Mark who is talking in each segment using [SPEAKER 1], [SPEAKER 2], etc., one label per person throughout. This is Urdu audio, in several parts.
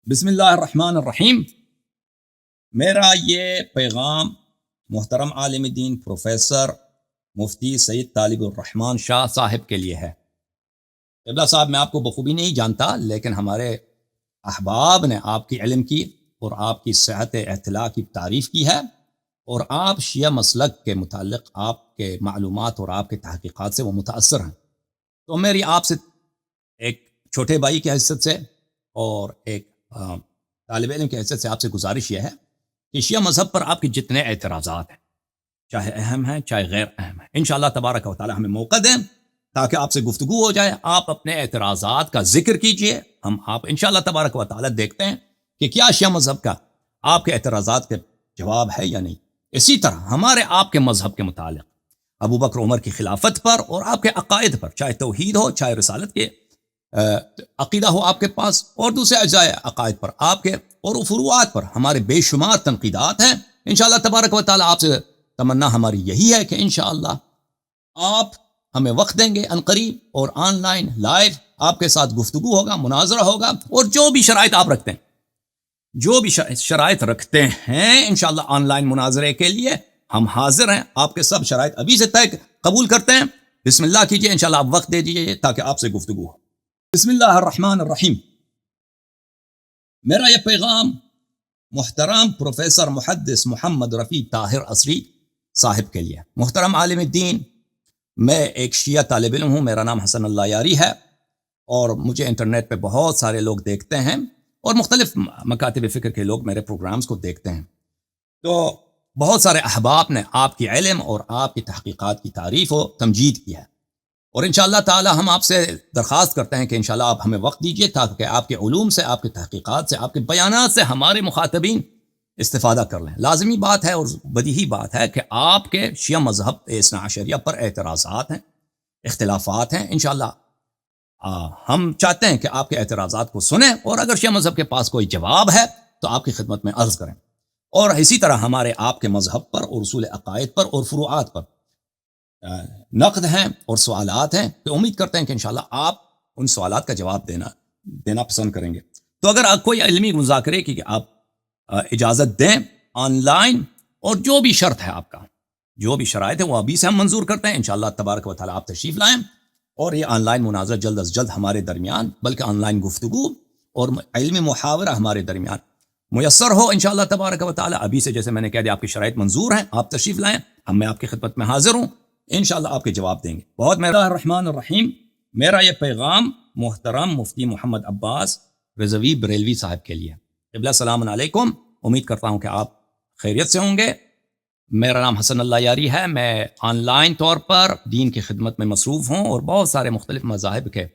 [SPEAKER 1] بسم اللہ الرحمن الرحیم۔ میرا یہ پیغام محترم عالم دین پروفیسر مفتی سید طالب الرحمن شاہ صاحب کے لیے ہے۔ قبلہ صاحب، میں آپ کو بخوبی نہیں جانتا، لیکن ہمارے احباب نے آپ کی علم کی اور آپ کی صحت اطلاع کی تعریف کی ہے، اور آپ شیعہ مسلک کے متعلق آپ کے معلومات اور آپ کے تحقیقات سے وہ متاثر ہیں۔ تو میری آپ سے ایک چھوٹے بھائی کی حیثیت سے اور ایک طالب علم کی حیثیت سے آپ سے گزارش یہ ہے کہ شیعہ مذہب پر آپ کے جتنے اعتراضات ہیں، چاہے اہم ہیں چاہے غیر اہم ہیں، انشاءاللہ تبارک و تعالی ہمیں موقع دیں تاکہ آپ سے گفتگو ہو جائے، آپ اپنے اعتراضات کا ذکر کیجئے، ہم آپ انشاءاللہ تبارک و تعالی دیکھتے ہیں کہ کیا شیعہ مذہب کا آپ کے اعتراضات کے جواب ہے یا نہیں۔ اسی طرح ہمارے آپ کے مذہب کے متعلق ابو بکر عمر کی خلافت پر اور آپ کے عقائد پر، چاہے توحید ہو چاہے رسالت کے عقیدہ ہو آپ کے پاس، اور دوسرے اجزائے عقائد پر آپ کے اور فروعات پر ہمارے بے شمار تنقیدات ہیں۔ انشاءاللہ تبارک و تعالی آپ سے تمنا ہماری یہی ہے کہ انشاءاللہ آپ ہمیں وقت دیں گے عنقریب، اور آن لائن لائیو آپ کے ساتھ گفتگو ہوگا، مناظرہ ہوگا، اور جو بھی شرائط آپ رکھتے ہیں، جو بھی شرائط رکھتے ہیں انشاءاللہ آن لائن مناظرے کے لیے ہم حاضر ہیں۔ آپ کے سب شرائط ابھی سے طے قبول کرتے ہیں۔ بسم اللہ کیجئے، انشاءاللہ آپ وقت دے دیجئے تاکہ آپ سے گفتگو ہو۔ بسم اللہ الرحمن الرحیم۔ میرا یہ پیغام محترم پروفیسر محدث محمد رفیع طاہر عصری صاحب کے لیے۔ محترم عالم الدین، میں ایک شیعہ طالب علم ہوں، میرا نام حسن اللہ یاری ہے، اور مجھے انٹرنیٹ پہ بہت سارے لوگ دیکھتے ہیں، اور مختلف مکاتب فکر کے لوگ میرے پروگرامز کو دیکھتے ہیں۔ تو بہت سارے احباب نے آپ کی علم اور آپ کی تحقیقات کی تعریف و تمجید کی ہے، اور انشاءاللہ تعالی ہم آپ سے درخواست کرتے ہیں کہ انشاءاللہ آپ ہمیں وقت دیجئے تاکہ آپ کے علوم سے، آپ کے تحقیقات سے، آپ کے بیانات سے ہمارے مخاطبین استفادہ کر لیں۔ لازمی بات ہے اور بدیہی بات ہے کہ آپ کے شیعہ مذہب اثنا عشریہ پر اعتراضات ہیں، اختلافات ہیں۔ انشاءاللہ ہم چاہتے ہیں کہ آپ کے اعتراضات کو سنیں، اور اگر شیعہ مذہب کے پاس کوئی جواب ہے تو آپ کی خدمت میں عرض کریں، اور اسی طرح ہمارے آپ کے مذہب پر اور اصول عقائد پر اور فروعات پر نقد ہیں اور سوالات ہیں، تو امید کرتے ہیں کہ انشاءاللہ آپ ان سوالات کا جواب دینا پسند کریں گے۔ تو اگر کوئی علمی مذاکرے کی آپ اجازت دیں آن لائن، اور جو بھی شرط ہے آپ کا، جو بھی شرائط ہے وہ ابھی سے ہم منظور کرتے ہیں۔ انشاءاللہ تبارک و تعالی آپ تشریف لائیں، اور یہ آن لائن مناظرہ جلد از جلد ہمارے درمیان، بلکہ آن لائن گفتگو اور علمی محاورہ ہمارے درمیان میسر ہو انشاءاللہ تبارک و تعالی۔ ابھی سے جیسے میں نے کہہ دیا، آپ کی شرائط منظور ہیں، آپ تشریف لائیں، میں آپ کی خدمت میں حاضر ہوں، انشاءاللہ آپ کے جواب دیں گے۔ بہت میرا الرحمن الرحیم۔ میرا یہ پیغام محترم مفتی محمد عباس رضوی بریلوی صاحب کے لیے۔ قبلہ السلام علیکم، امید کرتا ہوں کہ آپ خیریت سے ہوں گے۔ میرا نام حسن اللہ یاری ہے، میں آن لائن طور پر دین کی خدمت میں مصروف ہوں، اور بہت سارے مختلف مذاہب کے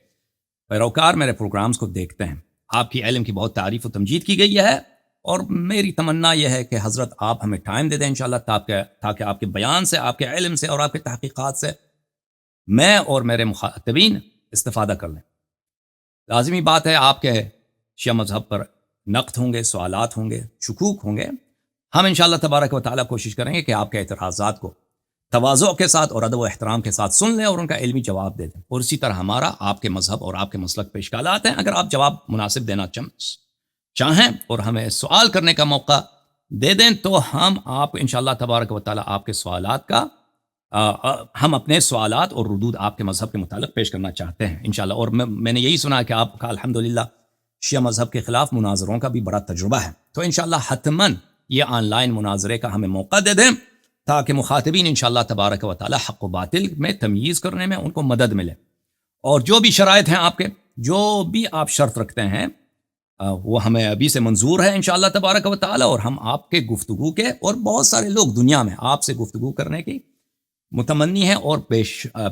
[SPEAKER 1] پیروکار میرے پروگرامز کو دیکھتے ہیں۔ آپ کی علم کی بہت تعریف و تمجید کی گئی ہے، اور میری تمنا یہ ہے کہ حضرت آپ ہمیں ٹائم دے دیں انشاءاللہ تاکہ آپ کے بیان سے، آپ کے علم سے اور آپ کے تحقیقات سے میں اور میرے مخاطبین استفادہ کر لیں۔ لازمی بات ہے، آپ کے شیعہ مذہب پر نقد ہوں گے، سوالات ہوں گے، شکوک ہوں گے، ہم انشاءاللہ تبارک و تعالی کوشش کریں گے کہ آپ کے اعتراضات کو تواضع کے ساتھ اور ادب و احترام کے ساتھ سن لیں اور ان کا علمی جواب دے دیں، اور اسی طرح ہمارا آپ کے مذہب اور آپ کے مسلک پہ اشکالات ہیں، اگر آپ جواب مناسب دینا چاہیں اور ہمیں سوال کرنے کا موقع دے دیں، تو ہم آپ انشاءاللہ تبارک و تعالی آپ کے سوالات کا ہم اپنے سوالات اور ردود آپ کے مذہب کے متعلق پیش کرنا چاہتے ہیں انشاءاللہ۔ اور میں نے یہی سنا کہ آپ کا الحمدللہ شیعہ مذہب کے خلاف مناظروں کا بھی بڑا تجربہ ہے، تو انشاءاللہ حتماً یہ آن لائن مناظرے کا ہمیں موقع دے دیں تاکہ مخاطبین انشاءاللہ تبارک و تعالی حق و باطل میں تمییز کرنے میں ان کو مدد ملے، اور جو بھی شرائط ہیں آپ کے، جو بھی آپ شرط رکھتے ہیں، وہ ہمیں ابھی سے منظور ہے انشاءاللہ تبارک و تعالی، اور ہم آپ کے گفتگو کے، اور بہت سارے لوگ دنیا میں آپ سے گفتگو کرنے کی متمنی ہیں اور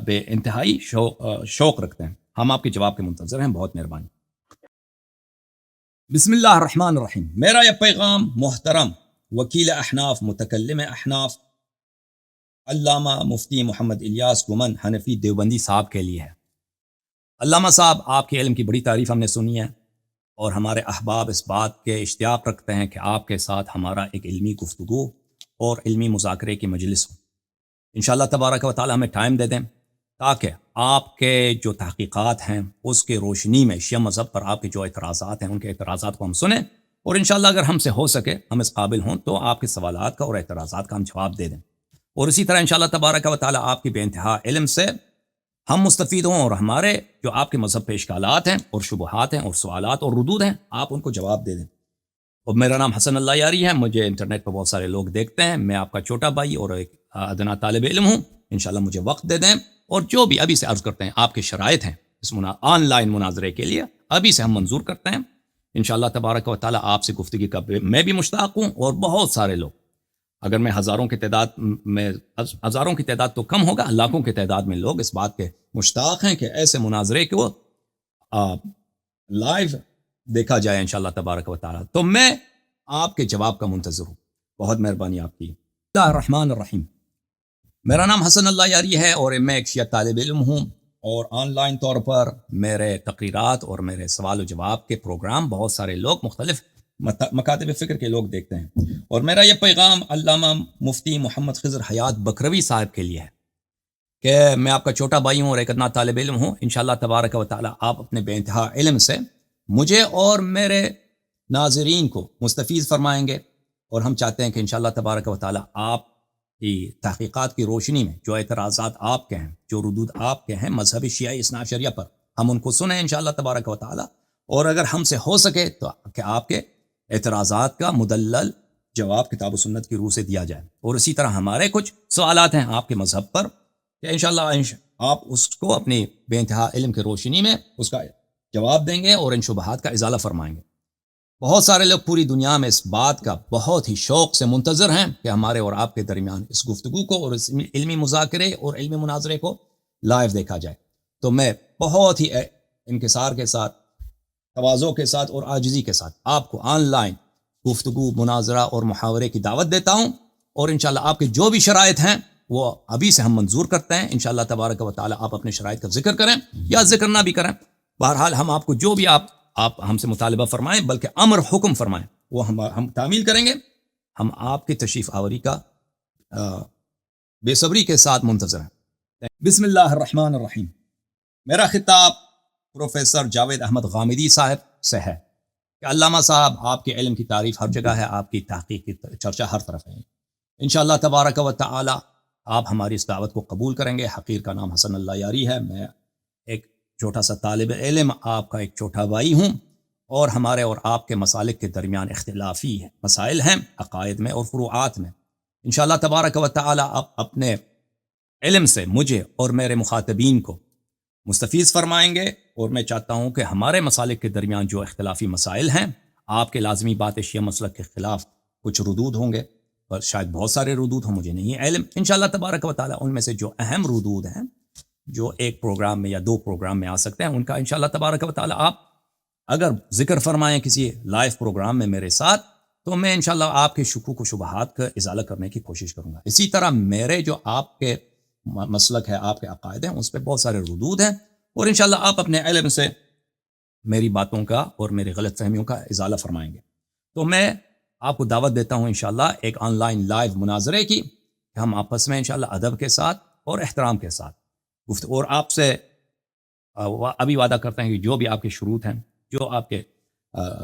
[SPEAKER 1] بے انتہائی شوق رکھتے ہیں۔ ہم آپ کے جواب کے منتظر ہیں۔ بہت مہربانی۔ بسم اللہ الرحمن الرحیم۔ میرا یہ پیغام محترم وکیل احناف، متکلم احناف، علامہ مفتی محمد الیاس گمن حنفی دیوبندی صاحب کے لیے ہے۔ علامہ صاحب، آپ کے علم کی بڑی تعریف ہم نے سنی ہے، اور ہمارے احباب اس بات کے اشتیاق رکھتے ہیں کہ آپ کے ساتھ ہمارا ایک علمی گفتگو اور علمی مذاکرے کی مجلس ہو۔ انشاءاللہ تبارک و تعالی ہمیں ٹائم دے دیں تاکہ آپ کے جو تحقیقات ہیں اس کے روشنی میں شیعہ مذہب پر آپ کے جو اعتراضات ہیں ان کے اعتراضات کو ہم سنیں، اور انشاءاللہ اگر ہم سے ہو سکے، ہم اس قابل ہوں تو آپ کے سوالات کا اور اعتراضات کا ہم جواب دے دیں، اور اسی طرح انشاءاللہ تبارک و تعالی آپ کی بے انتہا علم سے ہم مستفید ہوں، اور ہمارے جو آپ کے مذہب پہ اشکالات ہیں اور شبہات ہیں اور سوالات اور ردود ہیں آپ ان کو جواب دے دیں۔ اور میرا نام حسن اللہ یاری ہے، مجھے انٹرنیٹ پہ بہت سارے لوگ دیکھتے ہیں، میں آپ کا چھوٹا بھائی اور ایک ادنا طالب علم ہوں، انشاءاللہ مجھے وقت دے دیں، اور جو بھی ابھی سے عرض کرتے ہیں آپ کے شرائط ہیں اس آن لائن مناظرے کے لیے ابھی سے ہم منظور کرتے ہیں، انشاءاللہ تبارک و تعالی آپ سے گفتگی کا میں بھی مشتاق ہوں، اور بہت سارے لوگ، اگر میں ہزاروں کی تعداد تو کم ہوگا، لاکھوں کی تعداد میں لوگ اس بات کے مشتاق ہیں کہ ایسے مناظرے کو لائیو دیکھا جائے انشاءاللہ تبارک و تعالی۔ تو میں آپ کے جواب کا منتظر ہوں، بہت مہربانی آپ کی۔ بسم اللہ الرحمن الرحیم۔ میرا نام حسن اللہ یاری ہے، اور میں ایک شیعہ طالب علم ہوں، اور آن لائن طور پر میرے تقریرات اور میرے سوال و جواب کے پروگرام بہت سارے لوگ مختلف مکاتب فکر کے لوگ دیکھتے ہیں، اور میرا یہ پیغام علامہ مفتی محمد خضر حیات بکروی صاحب کے لیے ہے کہ میں آپ کا چھوٹا بھائی ہوں اور ایک ادنا طالب علم ہوں، انشاءاللہ تبارک و تعالی آپ اپنے بے انتہا علم سے مجھے اور میرے ناظرین کو مستفید فرمائیں گے، اور ہم چاہتے ہیں کہ انشاءاللہ تبارک و تعالی آپ کی تحقیقات کی روشنی میں جو اعتراضات آپ کے ہیں، جو ردود آپ کے ہیں مذہبی شیعہ اثنا عشریہ پر، ہم ان کو سنیں انشاءاللہ تبارک و تعالی، اور اگر ہم سے ہو سکے تو کہ آپ کے اعتراضات کا مدلل جواب کتاب و سنت کی روح سے دیا جائے، اور اسی طرح ہمارے کچھ سوالات ہیں آپ کے مذہب پر کہ انشاءاللہ آپ اس کو اپنی بے انتہا علم کی روشنی میں اس کا جواب دیں گے اور ان شبہات کا ازالہ فرمائیں گے۔ بہت سارے لوگ پوری دنیا میں اس بات کا بہت ہی شوق سے منتظر ہیں کہ ہمارے اور آپ کے درمیان اس گفتگو کو اور اس علمی مذاکرے اور علمی مناظرے کو لائیو دیکھا جائے۔ تو میں بہت ہی انکسار کے ساتھ، تواضع کے ساتھ اور عاجزی کے ساتھ آپ کو آن لائن گفتگو، مناظرہ اور محاورے کی دعوت دیتا ہوں، اور انشاءاللہ آپ کے جو بھی شرائط ہیں وہ ابھی سے ہم منظور کرتے ہیں، انشاءاللہ تبارک و تعالی آپ اپنے شرائط کا ذکر کریں یا ذکر نہ بھی کریں، بہرحال ہم آپ کو جو بھی آپ ہم سے مطالبہ فرمائیں، بلکہ امر حکم فرمائیں، وہ ہم تعمیل کریں گے۔ ہم آپ کی تشریف آوری کا بے صبری کے ساتھ منتظر ہیں۔ بسم اللہ الرحمن الرحیم۔ میرا خطاب پروفیسر جاوید احمد غامدی صاحب سے ہے کہ علامہ صاحب آپ کے علم کی تعریف ہر جگہ ہے، آپ کی تحقیق کی چرچا ہر طرف ہے، انشاءاللہ تبارک و تعالی آپ ہماری اس دعوت کو قبول کریں گے۔ حقیر کا نام حسن اللہ یاری ہے، میں ایک چھوٹا سا طالب علم، آپ کا ایک چھوٹا بھائی ہوں، اور ہمارے اور آپ کے مسالک کے درمیان اختلافی مسائل ہیں، عقائد میں اور فروعات میں۔ انشاءاللہ تبارک و تعالی آپ اپنے علم سے مجھے اور میرے مخاطبین کو مستفید فرمائیں گے، اور میں چاہتا ہوں کہ ہمارے مسالک کے درمیان جو اختلافی مسائل ہیں، آپ کے لازمی بات شیعہ مسلک کے خلاف کچھ ردود ہوں گے، اور شاید بہت سارے ردود ہوں، مجھے نہیں علم، انشاءاللہ تبارک و تعالی ان میں سے جو اہم ردود ہیں، جو ایک پروگرام میں یا دو پروگرام میں آ سکتے ہیں، ان کا انشاءاللہ تبارک و تعالی آپ اگر ذکر فرمائیں کسی لائیو پروگرام میں میرے ساتھ، تو میں انشاءاللہ آپ کے شکوک و شبہات کا ازالہ کرنے کی کوشش کروں گا۔ اسی طرح میرے جو آپ کے مسلک ہے، آپ کے عقائد ہیں، اس پہ بہت سارے ردود ہیں، اور انشاءاللہ آپ اپنے علم سے میری باتوں کا اور میری غلط فہمیوں کا ازالہ فرمائیں گے۔ تو میں آپ کو دعوت دیتا ہوں انشاءاللہ ایک آن لائن لائیو مناظرے کی، کہ ہم آپس میں انشاءاللہ ادب کے ساتھ اور احترام کے ساتھ گفتگو، اور آپ سے ابھی وعدہ کرتے ہیں کہ جو بھی آپ کے شروط ہیں، جو آپ کے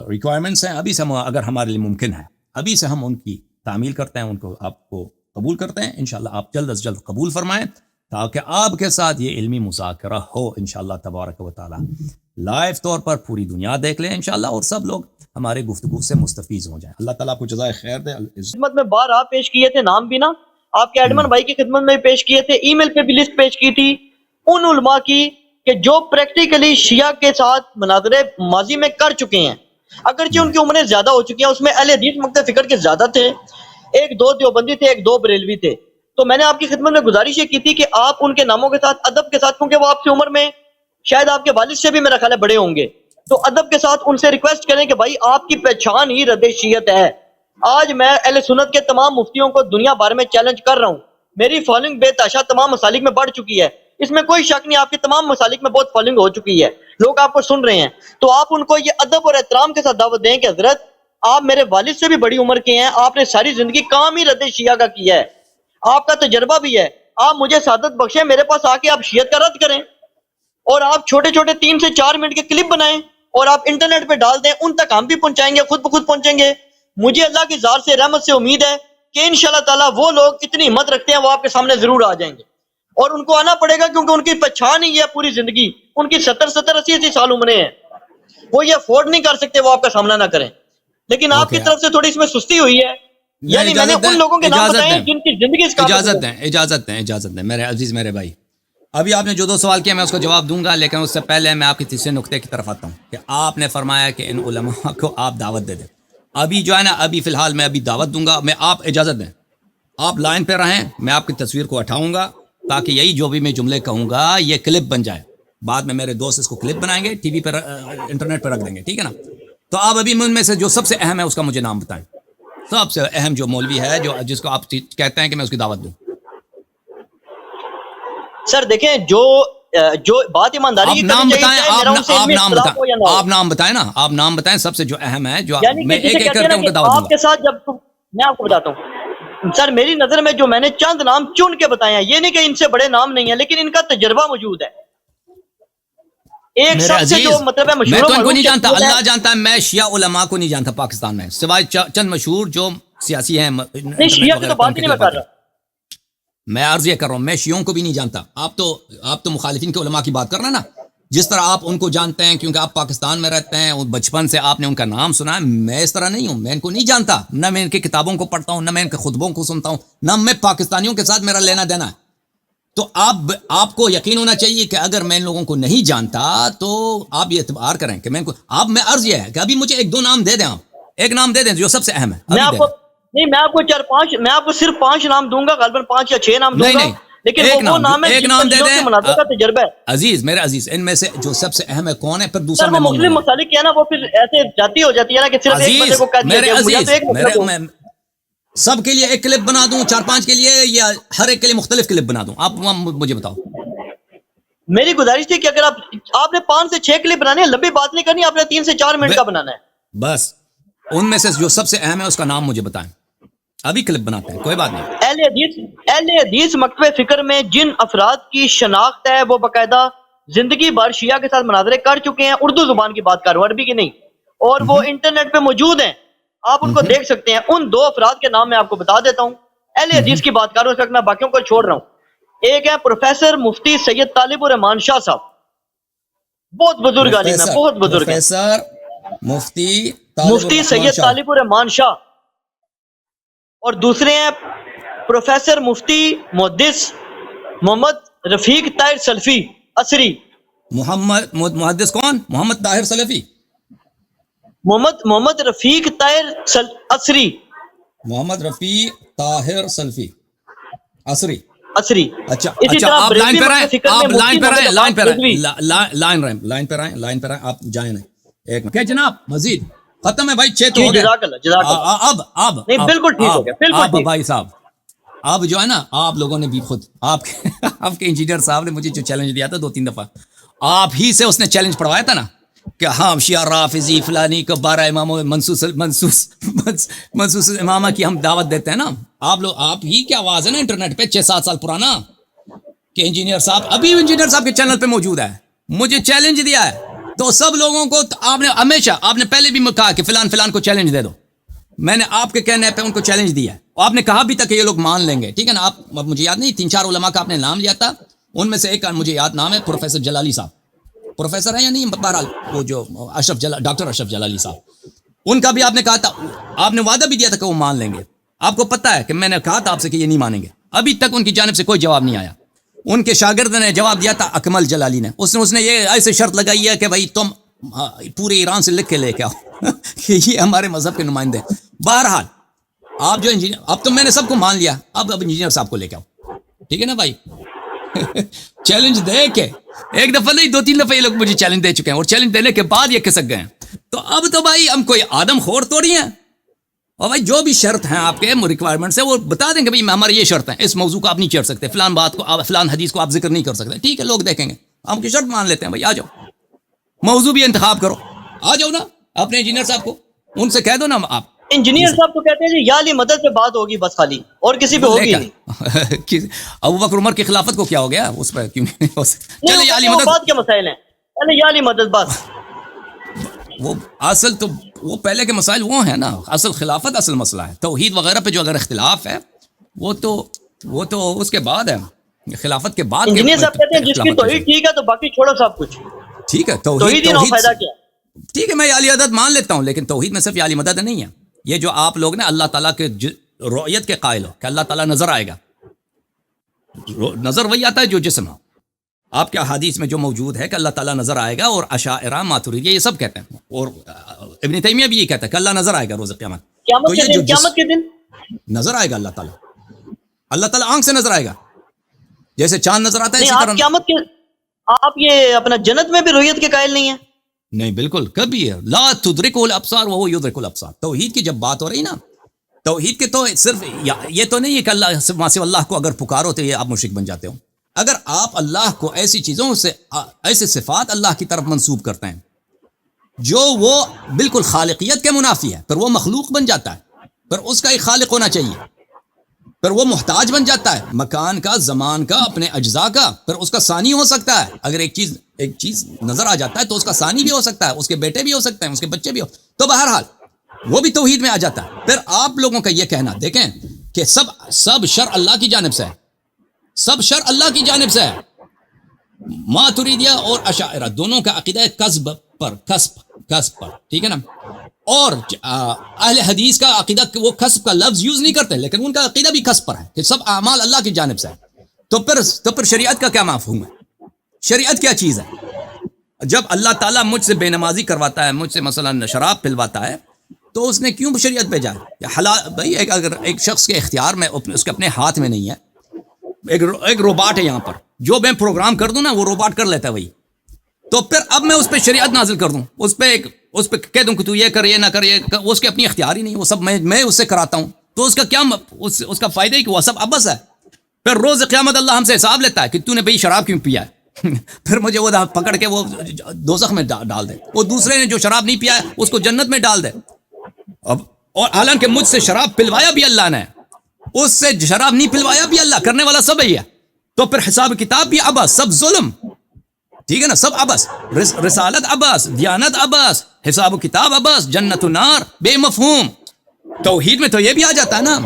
[SPEAKER 1] ریکوائرمنٹس ہیں، ابھی سے اگر ہمارے لیے ممکن ہے، ابھی سے ہم ان کی تعمیل کرتے ہیں، ان کو آپ کو قبول کرتے ہیں، انشاءاللہ آپ جلد از جلد قبول فرمائیں، تاکہ آپ کے ساتھ یہ علمی مذاکرہ ہو انشاءاللہ تبارک و تعالی، لائیو طور پر پوری دنیا دیکھ لیں انشاءاللہ، اور سب لوگ ہمارے گفتگو سے مستفید ہو جائیں۔ اللہ تعالیٰ آپ کو جزائے خیر دے۔
[SPEAKER 2] خدمت میں بار آپ پیش کیے تھے، نام بھی نا آپ کے ایڈمن بھائی کی خدمت میں پیش کیے تھے، ای میل پہ بھی لسٹ پیش کی تھی ان علماء کی کہ جو پریکٹیکلی شیعہ کے ساتھ مناظرے ماضی میں کر چکے ہیں، اگرچہ ان کی عمریں زیادہ ہو چکی ہیں، اس میں اہل حدیث مکتب فکر کے زیادہ تھے، ایک دو دیوبندی تھے، ایک دو بریلوی تھے۔ تو میں نے آپ کی خدمت میں گزارش یہ کی تھی کہ آپ ان کے ناموں کے ساتھ ادب کے ساتھ، کیونکہ وہ آپ کی عمر میں شاید آپ کے والد سے بھی میرا خیال ہے بڑے ہوں گے، تو ادب کے ساتھ ان سے ریکویسٹ کریں کہ بھائی آپ کی پہچان ہی رد شیعت ہے۔ آج میں اہل سنت کے تمام مفتیوں کو دنیا بھر میں چیلنج کر رہا ہوں، میری فالوئنگ بے تحاشا تمام مسالک میں بڑھ چکی ہے، اس میں کوئی شک نہیں، آپ کی تمام مسالک میں بہت فالوئنگ ہو چکی ہے، لوگ آپ کو سن رہے ہیں، تو آپ ان کو یہ ادب اور احترام کے ساتھ دعوت دیں کہ حضرت آپ میرے والد سے بھی بڑی عمر کے ہیں، آپ نے ساری زندگی کام ہی رد شیعہ کا کیا ہے، آپ کا تجربہ بھی ہے، آپ مجھے سعادت بخشیں, میرے پاس آ کے آپ شیعت کا رد کریں, اور آپ چھوٹے چھوٹے 3 سے 4 منٹ کے کلپ بنائیں اور آپ انٹرنیٹ پہ ڈال دیں, ان تک ہم بھی پہنچائیں گے, خود بخود پہنچیں گے. مجھے اللہ کی ذات سے رحمت سے امید ہے کہ انشاءاللہ تعالیٰ وہ لوگ اتنی ہمت رکھتے ہیں وہ آپ کے سامنے ضرور آ جائیں گے, اور ان کو آنا پڑے گا کیونکہ ان کی پہچان ہی ہے پوری زندگی, ان کی 70-80 سال عمریں ہیں, وہ یہ افورڈ نہیں کر سکتے وہ آپ کا سامنا نہ کریں. لیکن آپ کی طرف سے تھوڑی اس میں سستی ہوئی ہے, یعنی میں نے ان لوگوں کے نام بتائے ہیں جن کی زندگی اس قابل ہے.
[SPEAKER 1] اجازت دیں میرے عزیز میرے بھائی. ابھی آپ نے جو 2 سوال کیا میں اس کو جواب دوں گا, لیکن اس سے پہلے میں آپ کے تیسرے نقطے کی طرف آتا ہوں کہ آپ نے فرمایا کہ ان علماء کو آپ دعوت دے دیں. ابھی جو ہے نا, ابھی فی الحال میں ابھی دعوت دوں گا. میں آپ اجازت دیں, آپ لائن پہ رہیں, میں آپ کی تصویر کو اٹھاؤں گا تاکہ یہی جو بھی میں جملے کہوں گا یہ کلپ بن جائے. بعد میں میرے دوست اس کو کلپ بنائیں گے, ٹی وی پہ انٹرنیٹ پہ رکھ دیں گے, ٹھیک ہے نا. تو آپ ابھی ان میں سے جو سب سے اہم ہے اس کا مجھے نام بتائیں. سب سے اہم جو مولوی ہے جو جس کو آپ کہتے ہیں کہ میں اس کی دعوت دوں.
[SPEAKER 2] سر دیکھیں, جو بات ایمانداری کی
[SPEAKER 1] نام
[SPEAKER 2] کرنی
[SPEAKER 1] بتائیں,
[SPEAKER 2] چاہیے,
[SPEAKER 1] آپ نام بتائیں نا, آپ نام بتائیں سب سے جو اہم ہے, جو
[SPEAKER 2] یعنی
[SPEAKER 1] میں
[SPEAKER 2] کہ
[SPEAKER 1] ایک
[SPEAKER 2] جسے
[SPEAKER 1] ایک
[SPEAKER 2] کہتے ہیں
[SPEAKER 1] کر
[SPEAKER 2] نا
[SPEAKER 1] کے ان
[SPEAKER 2] کہ
[SPEAKER 1] کو دعوت دوں
[SPEAKER 2] آپ کے ساتھ جب میں آپ کو بتاتا ہوں سر, میری نظر میں جو میں نے چند نام چن کے بتائے ہیں, یہ نہیں کہ ان سے بڑے نام نہیں ہیں, لیکن ان کا تجربہ موجود ہے. ایک
[SPEAKER 1] میرے
[SPEAKER 2] سب سے جو
[SPEAKER 1] عزیز,
[SPEAKER 2] مطلب ہے
[SPEAKER 1] میں
[SPEAKER 2] مشہور
[SPEAKER 1] تو ان کو نہیں جانتا,
[SPEAKER 2] شخصیت ہے.
[SPEAKER 1] اللہ جانتا ہے. میں شیعہ علماء کو نہیں جانتا پاکستان میں, سوائے چند مشہور جو سیاسی ہیں
[SPEAKER 2] نہیں, شیعہ کی تو بات ہی نہیں میں کر رہا.
[SPEAKER 1] میں عرض یہ کر رہا ہوں, میں شیعوں کو بھی نہیں جانتا. آپ تو مخالفین کے علماء کی بات کر رہے ہیں نا, جس طرح آپ ان کو جانتے ہیں کیونکہ آپ پاکستان میں رہتے ہیں, بچپن سے آپ نے ان کا نام سنا ہے. میں اس طرح نہیں ہوں, میں ان کو نہیں جانتا, نہ میں ان کی کتابوں کو پڑھتا ہوں, نہ میں ان کے خطبوں کو سنتا ہوں, نہ میں پاکستانیوں کے ساتھ میرا لینا دینا ہے. تو آپ کو یقین ہونا چاہیے کہ اگر میں ان لوگوں کو نہیں جانتا تو آپ یہ اعتبار کریں کہ میں عرض یہ ہے کہ ابھی مجھے 1-2 نام دے دیں, آپ ایک نام دے دیں جو سب سے اہم ہے.
[SPEAKER 2] میں آپ کو 4-5 میں آپ کو صرف 5 نام دوں گا, غالباً 5 یا 6 نام دوں گا, لیکن وہ نام ہے
[SPEAKER 1] ایک
[SPEAKER 2] جن
[SPEAKER 1] نام
[SPEAKER 2] پر
[SPEAKER 1] دے
[SPEAKER 2] شیعوں
[SPEAKER 1] دیں.
[SPEAKER 2] سے مناظرے کا تجربہ ہے.
[SPEAKER 1] عزیز میرے عزیز, ان میں سے جو سب سے اہم ہے کون ہے, پھر دوسرا
[SPEAKER 2] سر
[SPEAKER 1] میں
[SPEAKER 2] وہ مسلم مسالک کیا نا, وہ پھر ایسے جاتی ہو جاتی ہے نا کہ صرف ایک بندے کو کہہ دیا
[SPEAKER 1] میرے
[SPEAKER 2] کہ مجھے
[SPEAKER 1] عزیز
[SPEAKER 2] تو ایک مطلب ہو.
[SPEAKER 1] سب کے لیے ایک کلپ بنا دوں, 4-5 کے لیے, یا ہر ایک کے لیے مختلف کلپ بنا دوں, آپ مجھے بتاؤ.
[SPEAKER 2] میری گزارش تھی کہ اگر آپ نے 5 سے 6 کلپ بنانے ہیں, لمبی بات نہیں کرنی, آپ نے 3 سے 4 منٹ کا بنانا ہے
[SPEAKER 1] بس. ان میں سے جو سب سے اہم ہے اس کا نام مجھے بتائیں, ابھی کلپ بناتے ہیں, کوئی بات نہیں.
[SPEAKER 2] اہل حدیث مکتبہ فکر میں جن افراد کی شناخت ہے وہ باقاعدہ زندگی بھر شیعہ کے ساتھ مناظرے کر چکے ہیں, اردو زبان کی بات کر رہا ہوں, عربی کی نہیں, اور وہ انٹرنیٹ پہ موجود ہیں, آپ ان کو دیکھ سکتے ہیں. ان 2 افراد کے نام میں آپ کو بتا دیتا ہوں. اہل حدیث کی بات کر رہا ہوں, اس وقت میں باقیوں کو چھوڑ رہا ہوں. ایک ہے پروفیسر مفتی سید طالب الرحمان شاہ صاحب, بہت بزرگ عالم ہے, بہت بزرگ ہے. مفتی سید طالب الرحمان شاہ. اور دوسرے ہیں پروفیسر مفتی محدث محمد رفیق طاہر سلفی عصری.
[SPEAKER 1] محدث کون؟ محمد طاہر سلفی.
[SPEAKER 2] محمد رفیق طاہر عصری.
[SPEAKER 1] محمد رفیق طاہر سلفی عصری. اچھا آپ لائن پہ رہیں, آپ جائیں نہیں. ایک کیا جناب, مزید ختم ہے بھائی, 6 تو ہو گئے. اب
[SPEAKER 2] بالکل ٹھیک ہو گیا.
[SPEAKER 1] اب بھائی صاحب, اب جو ہے نا, آپ لوگوں نے بھی خود آپ کے انجینئر صاحب نے مجھے جو چیلنج دیا تھا 2-3 دفعہ, آپ ہی سے اس نے چیلنج پڑھوایا تھا نا کہ ہاں شیعہ رافضی فلانی کو 12 اماموں منصوص امامہ کی ہم دعوت دیتے ہیں نا. آپ ہی کی آواز ہے نا انٹرنیٹ پہ 6-7 سال پرانا, کہ انجینئر صاحب ابھی انجینئر صاحب کے چینل پہ موجود ہے, مجھے چیلنج دیا ہے. تو سب لوگوں کو آپ نے ہمیشہ, آپ نے پہلے بھی کہا کہ فلان کو چیلنج دے دو. میں نے آپ کے کہنے پہ ان کو چیلنج دیا ہے, اور آپ نے کہا بھی تھا کہ یہ لوگ مان لیں گے, ٹھیک ہے نا. آپ مجھے یاد نہیں, 3-4 علماء کا آپ نے نام لیا تھا, ان میں سے ایک کا مجھے یاد نام ہے پروفیسر جلالی صاحب. پروفیسر ہے یا نہیں, بہرحال وہ جو ڈاکٹر اشرف جلالی صاحب, ان کا بھی آپ نے کہا تھا, آپ نے وعدہ بھی دیا تھا کہ وہ مان لیں گے. آپ کو پتہ ہے کہ میں نے کہا تھا آپ سے کہ یہ نہیں مانیں گے, ابھی تک ان کی جانب سے کوئی جواب نہیں آیا. ان کے شاگرد نے جواب دیا تھا اکمل جلالی نے, اس نے یہ ایسے شرط لگائی ہے کہ بھائی تم پورے ایران سے لکھ کے لے کے آؤ کہ یہ ہمارے مذہب کے نمائندے. بہرحال آپ جو انجینئر, اب تو میں نے سب کو مان لیا, اب انجینئر صاحب کو لے کے آؤ, ٹھیک ہے نا بھائی. چیلنج دے کے ایک دفعہ نہیں 2-3 دفعہ یہ لوگ مجھے چیلنج دے چکے ہیں, اور چیلنج دینے کے بعد یہ کھسک گئے ہیں. تو اب تو بھائی ہم کوئی آدم خور توڑی ہیں, اور بھائی جو بھی شرط ہیں آپ کے ریکوائرمنٹس ہیں وہ بتا دیں گے, بھائی ہمارے یہ شرط ہیں, اس موضوع کو آپ نہیں چھیڑ سکتے, فلان بات کو, فلان حدیث کو آپ ذکر نہیں کر سکتے. ٹھیک ہے, لوگ دیکھیں گے, ہم کی شرط مان لیتے ہیں, بھائی آ جاؤ, موضوع بھی انتخاب کرو, آ جاؤ نا. اپنے انجینئر صاحب کو ان سے کہہ دو نا, آپ
[SPEAKER 2] انجینئر صاحب تو کہتے ہیں جی یا علی مدد پہ بات ہوگی بس خالی، اور کسی پہ ہوگی نہیں.
[SPEAKER 1] ابو بکر عمر کی خلافت کو کیا ہو گیا اس پہ کیوں نہیں ہو سکتا؟
[SPEAKER 2] نہیں،
[SPEAKER 1] چلے یا علی
[SPEAKER 2] وہ
[SPEAKER 1] مدد،
[SPEAKER 2] بات کے مسائل ہیں، پہلے یا علی مدد بس.
[SPEAKER 1] وہ اصل تو وہ پہلے کے مسائل وہ ہیں نا، اصل خلافت اصل مسئلہ ہے. توحید وغیرہ پہ جو اگر اختلاف ہے وہ تو اس کے بعد ہے، خلافت کے بعد.
[SPEAKER 2] انجینئر صاحب کہتے ہیں جس کی توحید ٹھیک ہے تو باقی چھوڑو سب کچھ.
[SPEAKER 1] ٹھیک ہے،
[SPEAKER 2] توحید ہی نہ فائدہ کیا.
[SPEAKER 1] ٹھیک ہے، میں علی عدد مان لیتا ہوں، لیکن توحید میں صرف علی مدد نہیں ہے. یہ جو آپ لوگ نے اللہ تعالیٰ کے رؤیت کے قائل ہو کہ اللہ تعالیٰ نظر آئے گا، نظر وہی آتا ہے جو جسم ہو. آپ کے احادیث میں جو موجود ہے کہ اللہ تعالیٰ نظر آئے گا، اور اشاعرہ ماتریدیہ یہ سب کہتے ہیں، اور ابن تیمیہ بھی یہ کہتا ہے کہ اللہ نظر آئے گا روز قیامت. تو یہ جو
[SPEAKER 2] قیامت کے دن
[SPEAKER 1] نظر آئے گا اللہ تعالیٰ آنکھ سے نظر آئے گا، جیسے چاند نظر آتا ہے
[SPEAKER 2] نہیں،
[SPEAKER 1] اسی
[SPEAKER 2] آپ
[SPEAKER 1] طرح.
[SPEAKER 2] قیامت کے آپ یہ اپنا جنت میں بھی رؤیت کے قائل نہیں ہیں؟
[SPEAKER 1] نہیں بالکل، کبھی ہے لا تدرکہ الابصار وہو یدرک الابصار. توحید کی جب بات ہو رہی نا، توحید کے تو صرف یہ تو نہیں ہے کہ اللہ سوا اللہ کو اگر پکارو تو یہ آپ مشرک بن جاتے ہو. اگر آپ اللہ کو ایسی چیزوں سے، ایسے صفات اللہ کی طرف منسوب کرتے ہیں جو وہ بالکل خالقیت کے منافی ہے، پھر وہ مخلوق بن جاتا ہے، پھر اس کا ایک خالق ہونا چاہیے، پھر وہ محتاج بن جاتا ہے مکان کا، زمان کا، اپنے اجزاء کا. پھر اس کا ثانی ہو سکتا ہے. اگر ایک چیز نظر آ جاتا ہے تو اس کا ثانی بھی ہو سکتا ہے، اس کے بیٹے بھی ہو سکتے ہیں، اس کے بچے بھی ہو. تو بہرحال وہ بھی توحید میں آ جاتا ہے. پھر آپ لوگوں کا یہ کہنا دیکھیں کہ سب شر اللہ کی جانب سے ہے، سب شر اللہ کی جانب سے ہے. ماتریدیہ اور اشاعرہ دونوں کا عقیدہ ہے کسب پر، ٹھیک ہے نا. اور اہل حدیث کا عقیدہ وہ کسب کا لفظ یوز نہیں کرتے، لیکن ان کا عقیدہ بھی کسب پر ہے کہ سب اعمال اللہ کی جانب سے ہے. تو پھر شریعت کا کیا مفہوم ہے؟ شریعت کیا چیز ہے؟ جب اللہ تعالیٰ مجھ سے بے نمازی کرواتا ہے، مجھ سے مثلا شراب پلواتا ہے، تو اس نے کیوں شریعت بھیجا ہے؟ حلال بھائی، اگر ایک شخص کے اختیار میں، اس کے اپنے ہاتھ میں نہیں ہے، ایک روباٹ ہے یہاں پر، جو میں پروگرام کر دوں نا وہ روباٹ کر لیتا ہے وہی. تو پھر اب میں اس پہ شریعت نازل کر دوں، اس پہ کہہ دوں کہ تو یہ کر، یہ نہ کر، وہ اس کے اپنی اختیار ہی نہیں، وہ سب میں اس سے کراتا ہوں. تو اس کا کیا اس کا فائدہ ہی کہ وہ سب عبث ہے. پھر روز قیامت اللہ ہم سے حساب لیتا ہے کہ تو نے بھئی شراب کیوں پیا ہے. پھر مجھے وہ پکڑ کے وہ دوزخ میں ڈال دے. وہ دوسرے نے جو شراب نہیں پیا ہے اس کو جنت میں ڈال دے. اور حالانکہ مجھ سے شراب پلوایا بھی اللہ نے، اس سے شراب نہیں پلوایا بھی اللہ، کرنے والا سب ہی ہے. تو پھر حساب کتاب بھی عبث، سب ظلم، ٹھیک ہے نا، سب عبث. رسالت عبث، دیانت عبث، حساب و کتاب عبث، جنت و نار بے مفہوم. توحید میں تو یہ بھی آ جاتا ہے نا،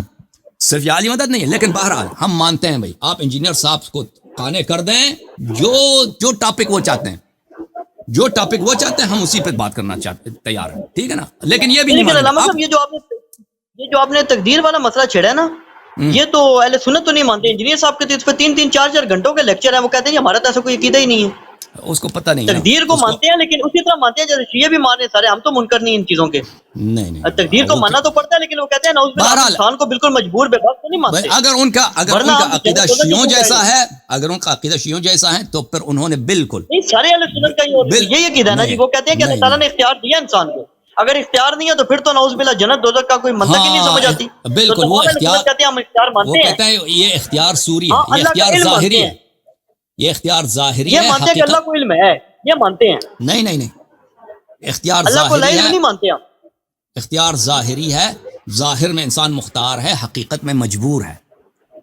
[SPEAKER 1] صرف یہ علی مدد نہیں ہے. لیکن بہرحال ہم مانتے ہیں بھائی، آپ انجینئر صاحب کو قانع کر دیں، جو ٹاپک وہ چاہتے ہیں، ہم اسی پہ بات کرنا تیار ہیں، ٹھیک ہے نا. لیکن یہ بھی نہیں
[SPEAKER 2] علامہ صاحب، یہ جو آپ نے تقدیر والا مسئلہ چھیڑا ہے نا، یہ تو اہل سنت تو نہیں مانتے. انجینئر صاحب کے اس پہ 3-4 گھنٹوں کے لیکچر ہے، وہ کہتے ہیں ہمارا تو ایسا کوئی عقیدہ ہی نہیں ہے.
[SPEAKER 1] اس کو پتہ نہیں،
[SPEAKER 2] تقدیر کو مانتے ہیں لیکن اسی طرح مانتے ہیں جیسے شیعہ بھی مانے سارے. ہم تو منکر نہیں ان چیزوں کے.
[SPEAKER 1] نہیں،
[SPEAKER 2] تقدیر کو ماننا تو پڑتا ہے، لیکن وہ کہتے ہیں نعوذ باللہ انسان کو بالکل مجبور بے بس تو نہیں مانتے.
[SPEAKER 1] اگر ان کا عقیدہ شیعوں جیسا ہے، اگر ان کا عقیدہ شیعوں جیسا ہے تو پھر انہوں نے بالکل
[SPEAKER 2] نہیں، سارے اہل سنت کا یہی عقیدہ ہے نا جی. وہ کہتے ہیں کہ اللہ تعالیٰ نے اختیار دیا انسان کو، اگر اختیار نہیں ہے تو پھر تو نعوذ باللہ جنت دوزخ کا کوئی منطق ہی نہیں سمجھ آتی.
[SPEAKER 1] بالکل، وہ اختیار
[SPEAKER 2] کہتے ہیں ہم اختیار مانتے ہیں.
[SPEAKER 1] وہ کہتے ہیں یہ اختیار سوری ہے، یہ اختیار ظاہری ہے، یہ اختیار ظاہری ہے.
[SPEAKER 2] یہ مانتے ہیں کہ اللہ کو علم ہے، یہ مانتے ہیں.
[SPEAKER 1] نہیں، اختیار
[SPEAKER 2] اللہ کو
[SPEAKER 1] ظاہری ہے،
[SPEAKER 2] نہیں مانتے ہم.
[SPEAKER 1] اختیار ظاہری ہے. ظاہر میں انسان مختار ہے، حقیقت میں مجبور ہے.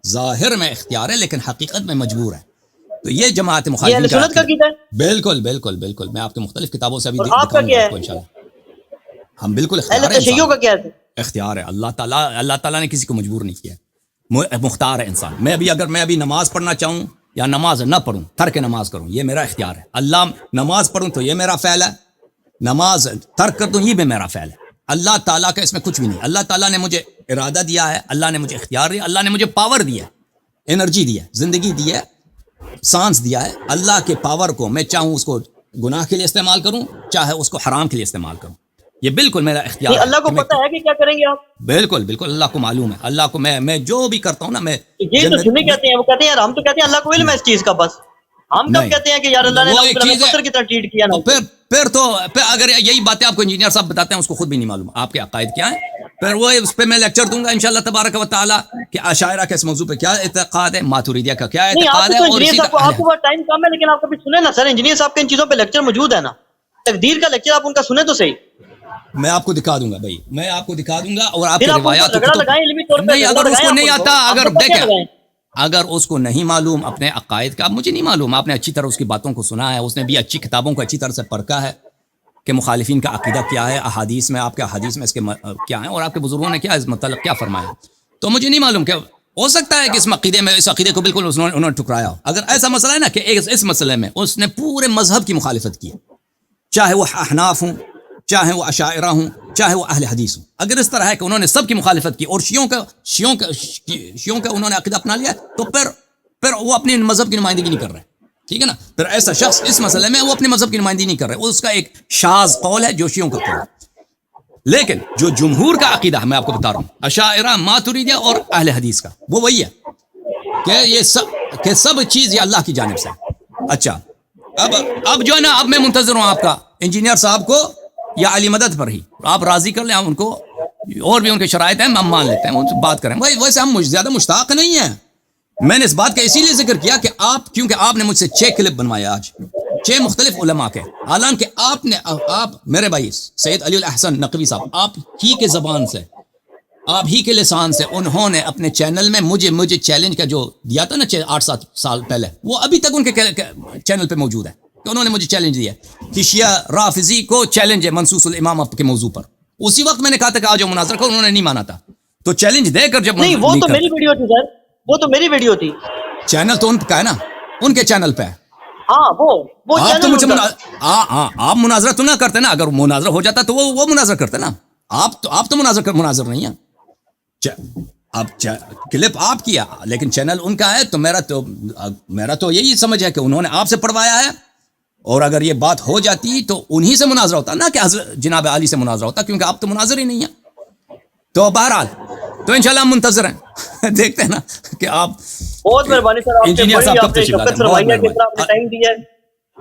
[SPEAKER 1] ظاہر میں اختیار ہے لیکن حقیقت میں مجبور ہے. تو یہ جماعت مخالفین
[SPEAKER 2] کا سنت کا عقیدہ ہے.
[SPEAKER 1] بالکل میں آپ کے مختلف کتابوں سے ابھی
[SPEAKER 2] آپ کا کیا ہے؟
[SPEAKER 1] انشاءاللہ ہم بالکل اختیار ہے.
[SPEAKER 2] تشیعوں کا کیا ہے؟
[SPEAKER 1] اختیار ہے. اللہ تعالیٰ نے کسی کو مجبور نہیں کیا، مختار ہے انسان. میں ابھی نماز پڑھنا چاہوں یا نماز نہ پڑھوں، ترک نماز کروں، یہ میرا اختیار ہے. اللہ نماز پڑھوں تو یہ میرا فعل ہے، نماز ترک کر دوں یہ بھی میرا فعل ہے. اللہ تعالیٰ کا اس میں کچھ بھی نہیں. اللہ تعالیٰ نے مجھے ارادہ دیا ہے، اللہ نے مجھے اختیار دیا، اللہ نے مجھے پاور دیا ہے، انرجی دیا ہے، زندگی دی ہے، سانس دیا ہے. اللہ کے پاور کو میں چاہوں اس کو گناہ کے لیے استعمال کروں، چاہے اس کو حرام کے لیے استعمال کروں. یہ بالکل میرا اختیار ہے.
[SPEAKER 2] اللہ کو پتہ ہے کہ کیا کریں گے آپ؟
[SPEAKER 1] بالکل اللہ کو معلوم ہے. اللہ کو میں جو بھی کرتا ہوں نا، میں
[SPEAKER 2] یہ تو سنی کہتے ہیں، وہ کہتے ہیں یار ہم تو کہتے ہیں اللہ کو علم ہے اس چیز کا. بس ہم کب کہتے ہیں کہ یار اللہ نے پتھر کی طرح ٹریٹ کیا نا.
[SPEAKER 1] پھر اگر یہی باتیں آپ کو انجینئر صاحب بتاتے ہیں، اس کو خود بھی نہیں معلوم آپ کے عقائد کیا ہیں. پھر وہ اس پہ میں لیکچر دوں گا انشاءاللہ تبارک و تعالی کہ اشاعرہ کے اس موضوع پہ کیا اعتقاد ہے، ماتریدیہ کا کیا اعتقاد ہے. اور اسی
[SPEAKER 2] طرح آپ کو ٹائم کم ہے، لیکن آپ کبھی سنیں نا سر، انجینئر صاحب کے ان چیزوں پہ لیکچر موجود ہے نا. تقدیر کا لیکچر آپ ان کا سنیں تو صحیح.
[SPEAKER 1] میں آپ کو دکھا دوں گا بھائی, میں آپ کو دکھا دوں گا, اور آپ
[SPEAKER 2] پھر
[SPEAKER 1] کی
[SPEAKER 2] آپ ان کو
[SPEAKER 1] روایات
[SPEAKER 2] جھگڑا لگائیں, علمی طور پہ
[SPEAKER 1] نہیں,
[SPEAKER 2] جھگڑا
[SPEAKER 1] اگر اس کو
[SPEAKER 2] لگائیں
[SPEAKER 1] نہیں
[SPEAKER 2] آپ ان کو,
[SPEAKER 1] آتا,
[SPEAKER 2] آپ
[SPEAKER 1] اگر
[SPEAKER 2] کو کیا
[SPEAKER 1] دیکھیں
[SPEAKER 2] لگائیں؟
[SPEAKER 1] اگر اس کو نہیں معلوم اپنے عقائد کا, مجھے نہیں معلوم, آپ نے اچھی طرح اس کی باتوں کو سنا ہے, اس نے بھی اچھی کتابوں کو اچھی طرح سے پرکھا ہے کہ مخالفین کا عقیدہ کیا ہے, احادیث میں آپ کے احادیث میں اس کے کیا ہیں, اور آپ کے بزرگوں نے کیا اس متعلق کیا فرمایا. تو مجھے نہیں معلوم کہ ہو سکتا ہے کہ اس عقیدے کو بالکل انہوں نے ٹھکرایا ہو. اگر ایسا مسئلہ ہے نا کہ اس مسئلے میں اس نے پورے مذہب کی مخالفت کی, چاہے وہ احناف ہوں, چاہے وہ اشاعرہ ہوں, چاہے وہ اہل حدیث ہوں, اگر اس طرح ہے کہ انہوں نے سب کی مخالفت کی اور شیعوں کا انہوں نے عقیدہ اپنا لیا, تو پھر وہ اپنی مذہب کی نمائندگی نہیں کر رہے, ٹھیک ہے نا. پھر ایسا شخص اس مسئلے میں وہ اپنے مذہب کی نمائندگی نہیں کر رہے, اس کا ایک شاذ قول ہے جو شیعوں کا قول ہے. لیکن جو جمہور کا عقیدہ ہے, میں آپ کو بتا رہا ہوں, اشاعرہ, ماتریدیہ اور اہل حدیث کا, وہ وہی ہے کہ یہ سب چیز یہ اللہ کی جانب سے. اچھا, اب جو ہے نا, اب میں منتظر ہوں آپ کا انجینئر صاحب کو یا علی مدد پر ہی, آپ راضی کر لیں ہم ان کو, اور بھی ان کے شرائط ہیں, ہم مان لیتے ہیں, ان سے بات کریں. ویسے ہم زیادہ مشتاق نہیں ہیں. میں نے اس بات کا اسی لیے ذکر کیا کہ آپ, کیونکہ آپ نے مجھ سے 6 کلپ بنوائے آج, 6 مختلف علماء کے, حالانکہ آپ میرے بھائی سید علی الاحسن نقوی صاحب, آپ ہی کے زبان سے, آپ ہی کے لسان سے انہوں نے اپنے چینل میں مجھے چیلنج کا جو دیا تھا نا 8-7 سال پہلے, وہ ابھی تک ان کے چینل پہ موجود ہے, کہ انہوں نے مجھے چیلنج دیا کہ شیعہ رافضی کو چیلنج ہے منصوص الامام کے موضوع پر. اسی وقت میں نے کہا تھا کہ آج مناظرہ کرو, انہوں نے نہیں مانا تھا. تو چیلنج دے کر جب
[SPEAKER 2] نہیں, وہ تو میری ویڈیو تھی سر, وہ تو میری ویڈیو تھی.
[SPEAKER 1] چینل تو ان کا ہے نا, ان کے چینل پہ.
[SPEAKER 2] ہاں, وہ
[SPEAKER 1] آپ تو مجھے آپ مناظرہ تو نہ کرتے نا, اگر مناظرہ ہو جاتا تو وہ مناظرہ کرتے نا. آپ تو مناظر نہیں ہیں. اب کلپ آپ کیا, لیکن چینل ان کا ہے, تو میرا تو یہی سمجھ ہے کہ انہوں نے آپ سے پڑھوایا ہے, اور اگر یہ بات ہو جاتی تو انہی سے مناظرہ ہوتا نا, کہ حضرت جناب علی سے مناظرہ ہوتا, کیونکہ آپ تو مناظر ہی نہیں ہیں. تو بہرحال تو انشاءاللہ ہم منتظر ہیں, دیکھتے ہیں نا کہ آپ.
[SPEAKER 2] بہت مہربانی سر, آپ
[SPEAKER 1] انجینئر صاحب کب تشریف لاتے ہیں,
[SPEAKER 2] ٹائم دیا ہے.